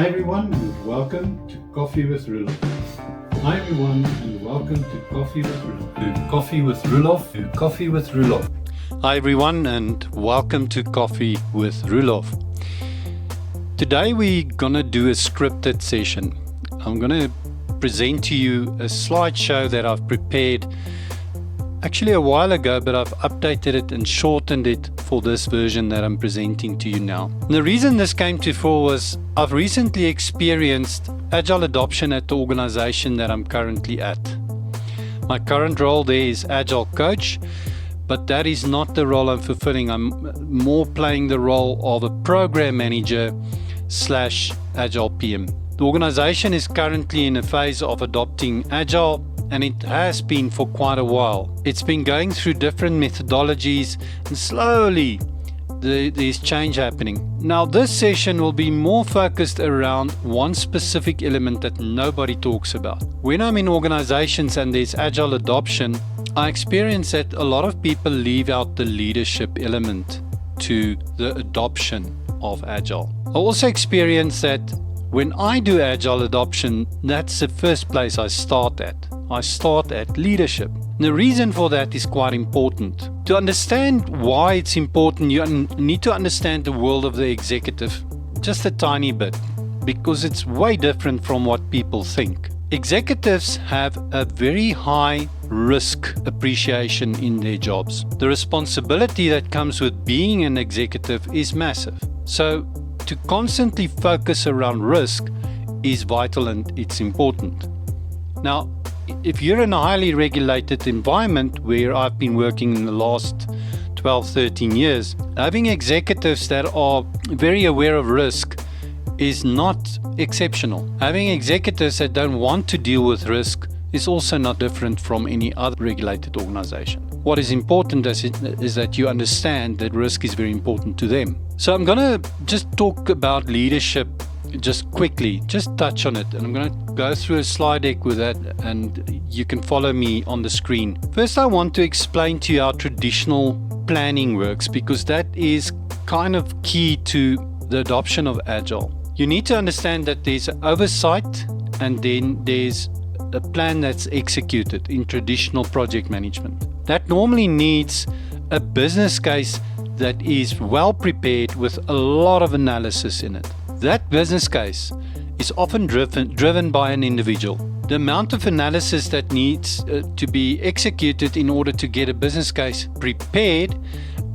Hi everyone and welcome to Coffee with Roelof. Hi everyone and welcome to Coffee with Roelof. Coffee with Roelof. Coffee with Roelof. Hi everyone and welcome to Coffee with Roelof. Today we're gonna do a scripted session. I'm gonna present to you a slideshow that I've prepared actually a while ago, but I've updated it and shortened it for this version that I'm presenting to you now. And the reason this came to fore was I've recently experienced Agile adoption at the organization that I'm currently at. My current role there is Agile coach, but that is not the role I'm fulfilling. I'm more playing the role of a program manager / Agile PM. The organization is currently in a phase of adopting Agile, and it has been for quite a while. It's been going through different methodologies, and slowly there's change happening. Now this session will be more focused around one specific element that nobody talks about. When I'm in organizations and there's Agile adoption, I experience that a lot of people leave out the leadership element to the adoption of Agile. I also experience that when I do Agile adoption, that's the first place I start at. I start at leadership. The reason for that is quite important. To understand why it's important, you need to understand the world of the executive just a tiny bit, because it's way different from what people think. Executives have a very high risk appreciation in their jobs. The responsibility that comes with being an executive is massive. So to constantly focus around risk is vital and it's important. Now, if you're in a highly regulated environment where I've been working in the last 12, 13 years, having executives that are very aware of risk is not exceptional. Having executives that don't want to deal with risk is also not different from any other regulated organization. What is important is that you understand that risk is very important to them. So I'm going to just talk about leadership just quickly, just touch on it, and I'm going to go through a slide deck with that and you can follow me on the screen. First, I want to explain to you how traditional planning works, because that is kind of key to the adoption of Agile. You need to understand that there's oversight and then there's a plan that's executed in traditional project management. That normally needs a business case that is well prepared with a lot of analysis in it. That business case is often driven by an individual. The amount of analysis that needs to be executed in order to get a business case prepared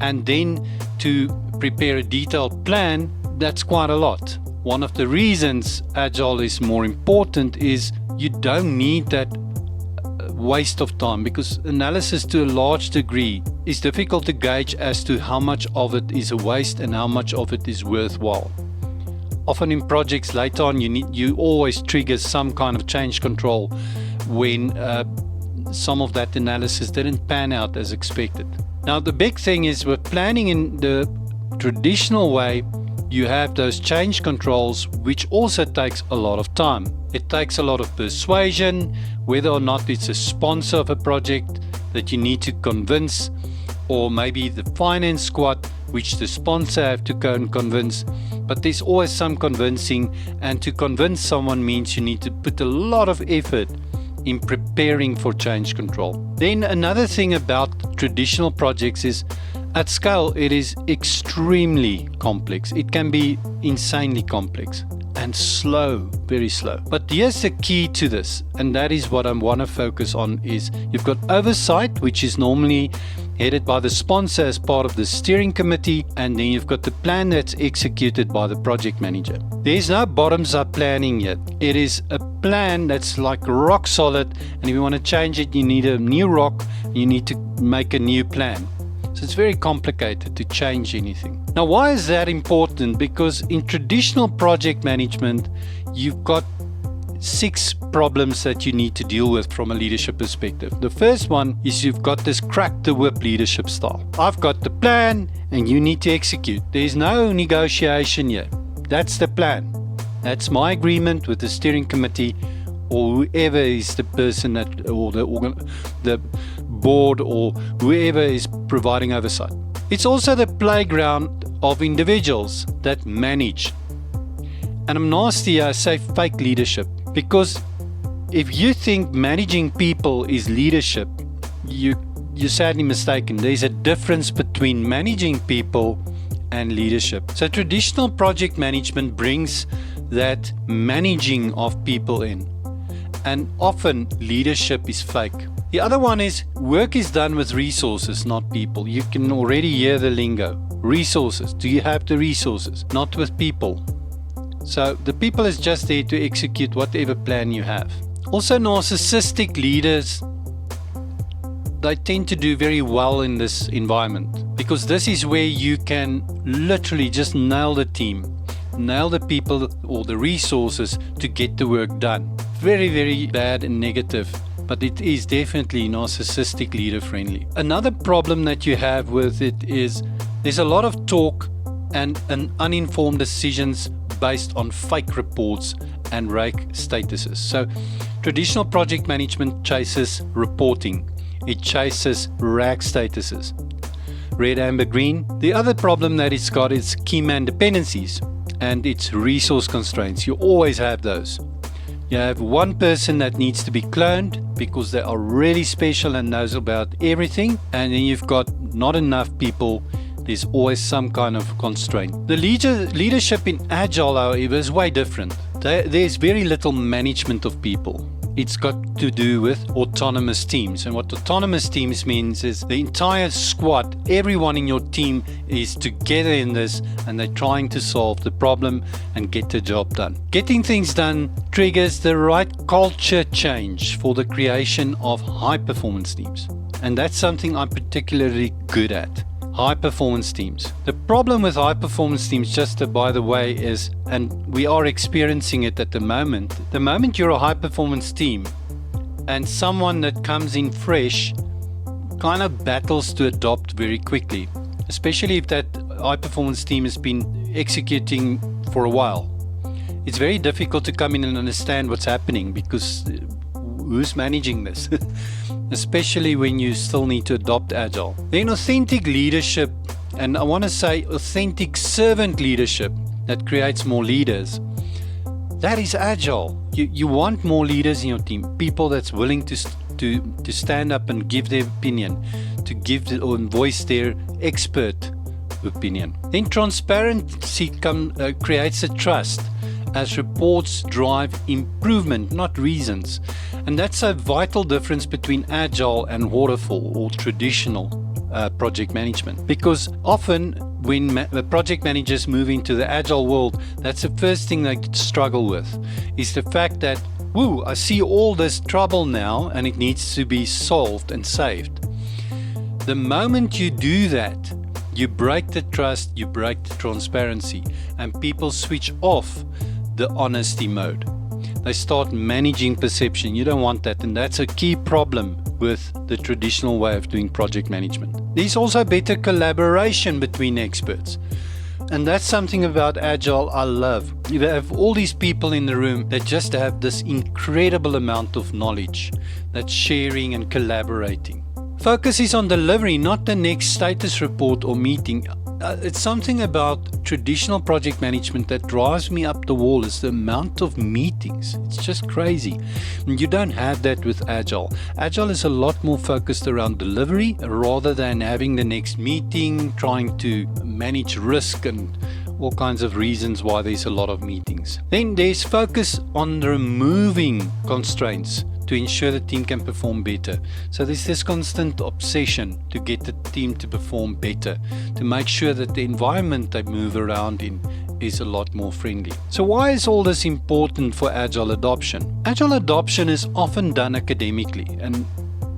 and then to prepare a detailed plan, that's quite a lot. One of the reasons Agile is more important is you don't need that waste of time, because analysis to a large degree is difficult to gauge as to how much of it is a waste and how much of it is worthwhile. Often in projects later on, you always trigger some kind of change control when some of that analysis didn't pan out as expected. Now the big thing is with planning in the traditional way, you have those change controls, which also takes a lot of time. It takes a lot of persuasion, whether or not it's a sponsor of a project that you need to convince, or maybe the finance squad, which the sponsor have to go and convince. But there's always some convincing, and to convince someone means you need to put a lot of effort in preparing for change control. Then another thing about traditional projects is at scale, it is extremely complex. It can be insanely complex and slow, very slow. But here's the key to this, and that is what I want to focus on, is you've got oversight, which is normally headed by the sponsor as part of the steering committee, and then you've got the plan that's executed by the project manager. There's no bottoms-up planning yet. It is a plan that's like rock solid, and if you want to change it, you need a new rock, you need to make a new plan. So it's very complicated to change anything. Now, why is that important? Because in traditional project management, you've got 6 problems that you need to deal with from a leadership perspective. The first one is you've got this crack the whip leadership style. I've got the plan and you need to execute. There's no negotiation here. That's the plan. That's my agreement with the steering committee or whoever is the person that, or the board, or whoever is providing oversight. It's also the playground of individuals that manage. And I'm nasty, I say fake leadership, because if you think managing people is leadership, you're sadly mistaken. There's a difference between managing people and leadership. So traditional project management brings that managing of people in, and often leadership is fake. The other one is work is done with resources, not people. You can already hear the lingo. Resources. Do you have the resources? Not with people. So the people is just there to execute whatever plan you have. Also, narcissistic leaders, they tend to do very well in this environment, because this is where you can literally just nail the team, nail the people or the resources to get the work done. Very, very bad and negative, but it is definitely narcissistic leader friendly. Another problem that you have with it is there's a lot of talk and uninformed decisions based on fake reports and rake statuses. So traditional project management chases reporting. It chases rag statuses. Red, amber, green. The other problem that it's got is Keyman dependencies and its resource constraints. You always have those. You have one person that needs to be cloned because they are really special and knows about everything, and then you've got not enough people. There's always some kind of constraint. The leadership in Agile, however, is way different. There's very little management of people. It's got to do with autonomous teams. And what autonomous teams means is the entire squad, everyone in your team is together in this, and they're trying to solve the problem and get the job done. Getting things done triggers the right culture change for the creation of high performance teams. And that's something I'm particularly good at. High performance teams. The problem with high performance teams, just by the way, is, and we are experiencing it at the moment you're a high performance team and someone that comes in fresh kind of battles to adopt very quickly, especially if that high performance team has been executing for a while. It's very difficult to come in and understand what's happening, because who's managing this? Especially when you still need to adopt Agile. Then authentic leadership, and I want to say authentic servant leadership that creates more leaders. That is Agile. You want more leaders in your team, people that's willing to stand up and give their opinion, to give or voice their expert opinion. Then transparency creates a trust, as reports drive improvement, not reasons. And that's a vital difference between Agile and waterfall or traditional project management. Because often when project managers move into the Agile world, that's the first thing they struggle with, is the fact that, I see all this trouble now and it needs to be solved and saved. The moment you do that, you break the trust, you break the transparency, and people switch off the honesty mode. They start managing perception. You don't want that, and that's a key problem with the traditional way of doing project management. There's also better collaboration between experts, and that's something about Agile I love. You have all these people in the room that just have this incredible amount of knowledge that's sharing and collaborating. Focus is on delivery, not the next status report or meeting. It's something about traditional project management that drives me up the wall, is the amount of meetings. It's just crazy. And you don't have that with Agile. Agile is a lot more focused around delivery rather than having the next meeting, trying to manage risk and all kinds of reasons why there's a lot of meetings. Then there's focus on removing constraints to ensure the team can perform better. So there's this constant obsession to get the team to perform better, to make sure that the environment they move around in is a lot more friendly. So why is all this important for Agile adoption? Agile adoption is often done academically, and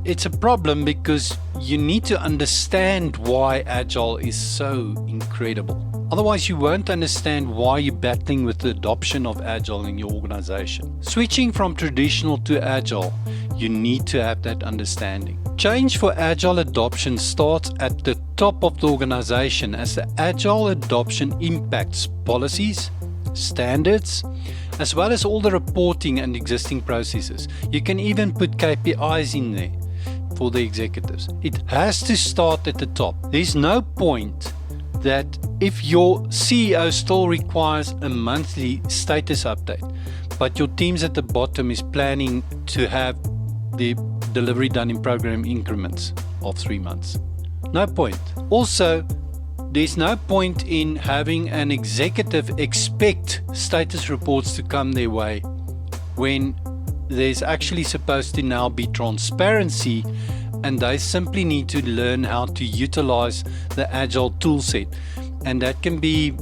it's a problem because you need to understand why Agile is so incredible. Otherwise, you won't understand why you're battling with the adoption of Agile in your organization. Switching from traditional to Agile, you need to have that understanding. Change for Agile adoption starts at the top of the organization, as the Agile adoption impacts policies, standards, as well as all the reporting and existing processes. You can even put KPIs in there for the executives. It has to start at the top. There's no point that if your CEO still requires a monthly status update, but your teams at the bottom is planning to have the delivery done in program increments of 3 months, no point. Also, there's no point in having an executive expect status reports to come their way when there's actually supposed to now be transparency, and they simply need to learn how to utilize the Agile toolset. And that can be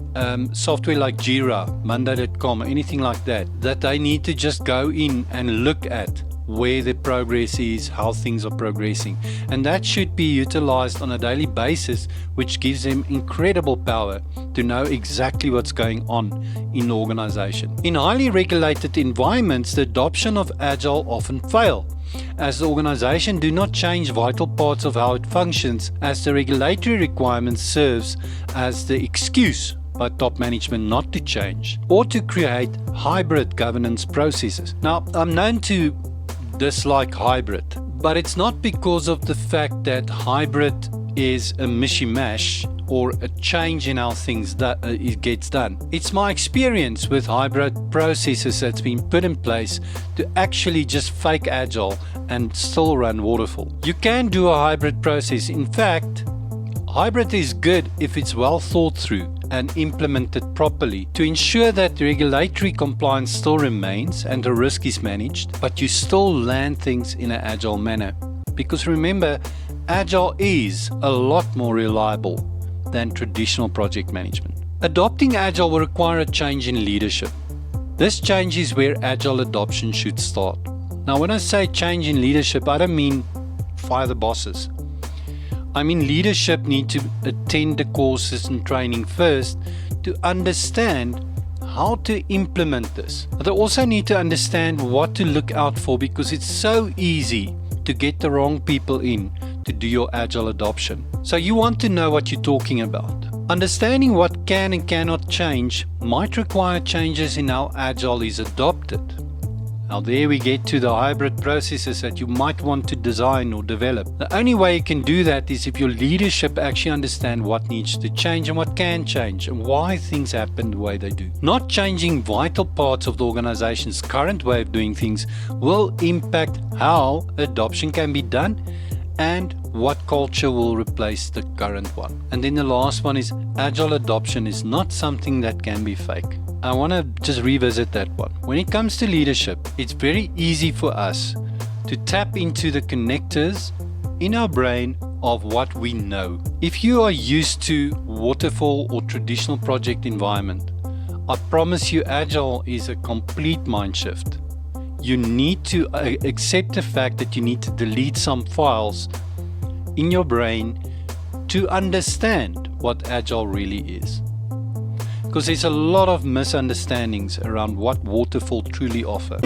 software like Jira, Monday.com, anything like that they need to just go in and look at where the progress is, how things are progressing. And that should be utilized on a daily basis, which gives them incredible power to know exactly what's going on in the organization. In highly regulated environments, the adoption of Agile often fail, as the organization do not change vital parts of how it functions, as the regulatory requirement serves as the excuse by top management not to change or to create hybrid governance processes. Now, I'm known to dislike hybrid, but it's not because of the fact that hybrid is a mishmash or a change in how things it gets done. It's my experience with hybrid processes that's been put in place to actually just fake Agile and still run waterfall. You can do a hybrid process. In fact, hybrid is good if it's well thought through and implemented properly to ensure that the regulatory compliance still remains and the risk is managed, but you still land things in an Agile manner. Because remember, Agile is a lot more reliable than traditional project management. Adopting Agile will require a change in leadership. This change is where Agile adoption should start. Now, when I say change in leadership, I don't mean fire the bosses. I mean, leadership need to attend the courses and training first to understand how to implement this. But they also need to understand what to look out for, because it's so easy to get the wrong people in to do your Agile adoption. So you want to know what you're talking about. Understanding what can and cannot change might require changes in how Agile is adopted. Now there we get to the hybrid processes that you might want to design or develop. The only way you can do that is if your leadership actually understand what needs to change and what can change and why things happen the way they do. Not changing vital parts of the organization's current way of doing things will impact how adoption can be done and what culture will replace the current one. And then the last one is Agile adoption is not something that can be fake. I want to just revisit that one. When it comes to leadership, it's very easy for us to tap into the connectors in our brain of what we know. If you are used to waterfall or traditional project environment, I promise you Agile is a complete mind shift. You need to accept the fact that you need to delete some files in your brain to understand what Agile really is. Because there's a lot of misunderstandings around what waterfall truly offers.